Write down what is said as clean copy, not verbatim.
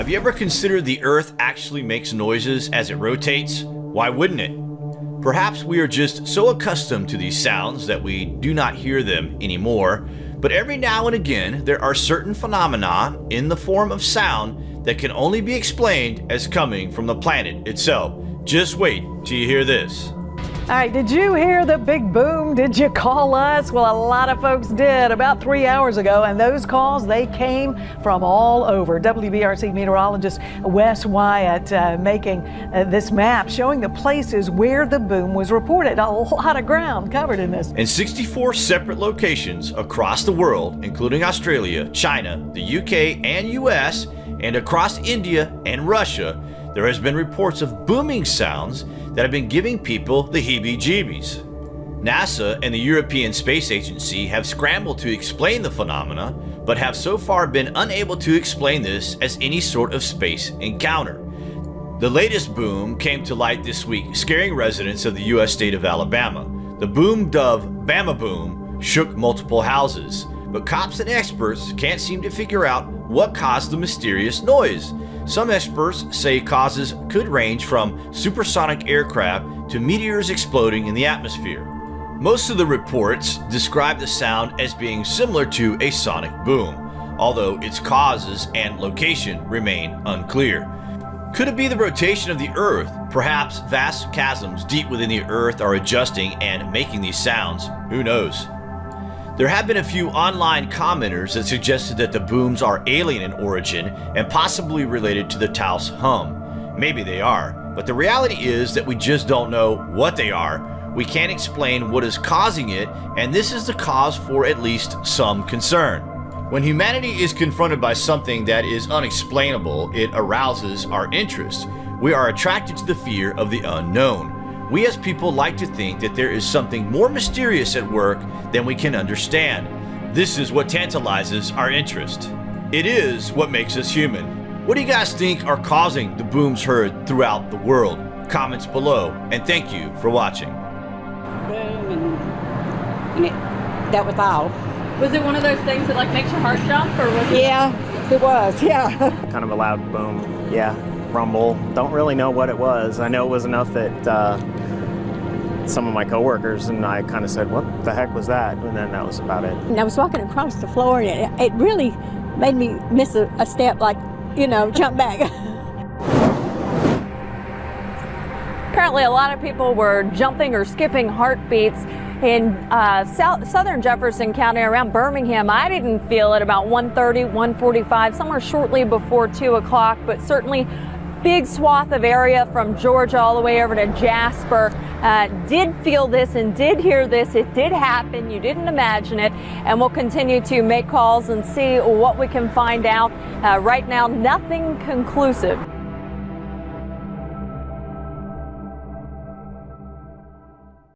Have you ever considered the Earth actually makes noises as it rotates? Why wouldn't it? Perhaps we are just so accustomed to these sounds that we do not hear them anymore, but every now and again there are certain phenomena in the form of sound that can only be explained as coming from the planet itself. Just wait till you hear this. All right, did you hear the big boom? Did you call us? Well, a lot of folks did about 3 hours ago, and those calls, they came from all over. WBRC meteorologist Wes Wyatt making this map showing the places where the boom was reported. A lot of ground covered in this. In 64 separate locations across the world, including Australia, China, the UK and US, and across India and Russia, there has been reports of booming sounds that have been giving people the heebie-jeebies. NASA and the European Space Agency have scrambled to explain the phenomena, but have so far been unable to explain this as any sort of space encounter. The latest boom came to light this week, scaring residents of the US state of Alabama. The boom dubbed Bama Boom shook multiple houses, but cops and experts can't seem to figure out what caused the mysterious noise. Some experts say causes could range from supersonic aircraft to meteors exploding in the atmosphere. Most of the reports describe the sound as being similar to a sonic boom, although its causes and location remain unclear. Could it be the rotation of the Earth? Perhaps vast chasms deep within the Earth are adjusting and making these sounds. Who knows? There have been a few online commenters that suggested that the booms are alien in origin and possibly related to the Taos hum. Maybe they are, but the reality is that we just don't know what they are. We can't explain what is causing it, and this is the cause for at least some concern. When humanity is confronted by something that is unexplainable, it arouses our interest. We are attracted to the fear of the unknown. We as people like to think that there is something more mysterious at work than we can understand. This is what tantalizes our interest. It is what makes us human. What do you guys think are causing the booms heard throughout the world? Comments below, and thank you for watching. Boom, and that was all. Was it one of those things that like makes your heart jump, or was it? Yeah, it was, yeah. Kind of a loud boom, yeah, rumble. Don't really know what it was. I know it was enough that some of my coworkers and I kind of said, what the heck was that? And then that was about it. And I was walking across the floor, and it really made me miss a step, like, you know, jump back. Apparently, a lot of people were jumping or skipping heartbeats in southern Jefferson County around Birmingham. I didn't feel it about 1:30, 1:45, somewhere shortly before 2 o'clock, but certainly big swath of area from Georgia all the way over to Jasper did feel this and did hear this. It did happen. You didn't imagine it. And we'll continue to make calls and see what we can find out. Right now, nothing conclusive.